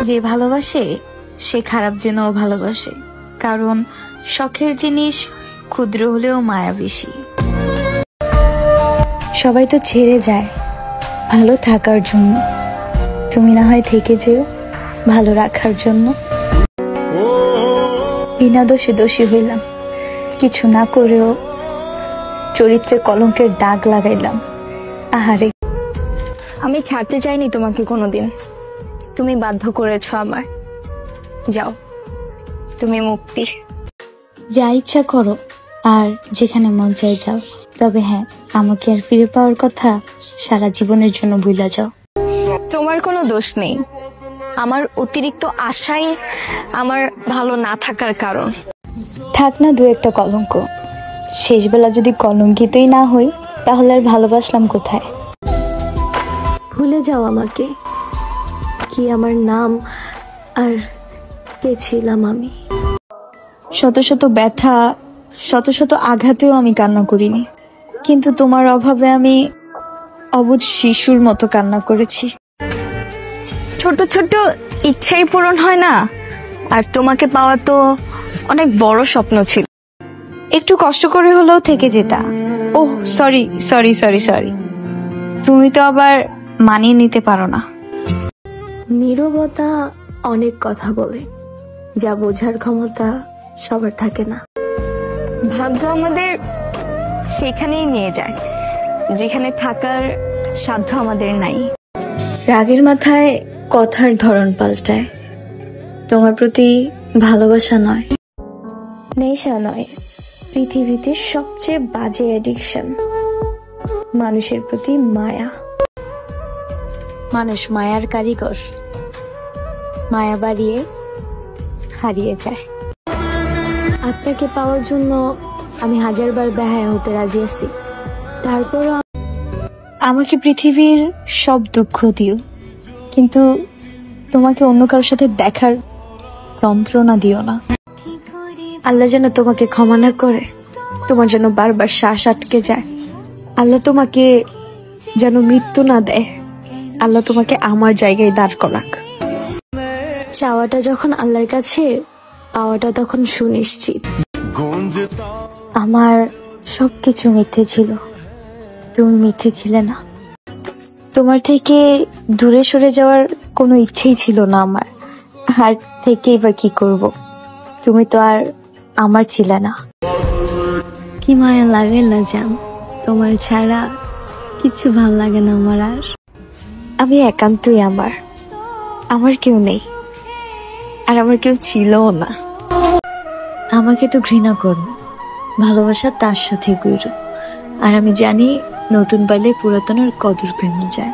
যে ভালোবাসে সে খারাপ জেনেও ভালোবাসে, কারণ শখের জিনিস ক্ষুদ্র হলেও মায়া বেশি। সবাই তো ছেড়ে যায় ভালো থাকার জন্য, তুমি না হয় থেকে যেও ভালো রাখার জন্য। বিনা দোষে দোষী হইলাম, কিছু না করেও চরিত্রে কলঙ্কের দাগ লাগাইলাম। আহারে, আমি ছাড়তে চাইনি তোমাকে কোনোদিন, তুমি বাধ্য করেছো আমার। যাও, তুমি মুক্তি। যা ইচ্ছা করো আর যেখানে মন চাই যাও, তবে হ্যাঁ, আমাকে আর ফিরে পাওয়ার কথা সারা জীবনের জন্য ভুলে যাও। তোমার কোনো দোষ নেই, আমার অতিরিক্ত আশাই আমার ভালো না থাকার কারণ। থাক না দু একটা কলঙ্ক, শেষবেলা যদি কলঙ্কিতই না হই তাহলে আর ভালোবাসলাম কোথায়। ভুলে যাও আমাকে, কি আমার নাম আর কে ছিলাম আমি। শত শত ব্যথা, শত শত আঘাতেও আমি কান্না করিনি, কিন্তু তোমার অভাবে আমি অবুঝ শিশুর মতো কান্না করেছি। ছোট ছোট ইচ্ছাই পূরণ হয় না, আর তোমাকে পাওয়া তো অনেক বড় স্বপ্ন ছিল। একটু কষ্ট করে হলেও থেকে যেতা। Oh sorry sorry sorry sorry, তুমি তো আবার মানিয়ে নিতে পারো না। নীরবতা অনেক কথা বলে, যা বোঝার ক্ষমতা সবার থাকে না। ভাগ্য আমাদের সেখানেই নিয়ে যায় যেখানে থাকার সাধ্য আমাদের নাই। রাগের মাথায় কথার ধরন পাল্টায়, তোমার প্রতি ভালোবাসা নয়, নেশা নয়, পৃথিবীতে সবচেয়ে বাজে অ্যাডিকশন মানুষের প্রতি মায়া। মানুষ মায়ার কারিগর, মায়া বাড়িয়ে হারিয়ে যায়। আপনাকে পাওয়ার জন্য আমি হাজারবার বেহায়া হতে রাজি আছি, তারপরও আমাকে পৃথিবীর সব দুঃখ দিও, কিন্তু তোমাকে অন্য কারোর সাথে দেখার যন্ত্রণা দিও না। আল্লাহ যেন তোমাকে ক্ষমা না করে, তোমার যেন বারবার শ্বাস আটকে যায়। আল্লাহ তোমাকে যেন মৃত্যু না দেয়, আল্লাহ তোমাকে আমার জায়গায় দাঁড় করাক। চাওয়াটা যখন আল্লাহর কাছে, পাওয়াটা তখন সুনিশ্চিত। আমার সবকিছু মিথ্যে ছিল, তুমি মিথ্যে ছিলে না। তোমার থেকে দূরে সরে যাওয়ার কোনো ইচ্ছেই ছিল না আমার, আর থেকেই বা কি করব, তুমি তো আর আমার ছিলে না। কি মায়া লাগে না জান, তোমার ছাড়া কিছু ভাল লাগে না আমার আর। আমি একান্তই আমার কেউ নেই, আর আমার কেউ ছিলও না। আমাকে তো ঘৃণা করো, ভালোবাসা তার সাথে গইরো, আর আমি জানি নতুন পাইলে পুরাতনের কদর কমে যায়।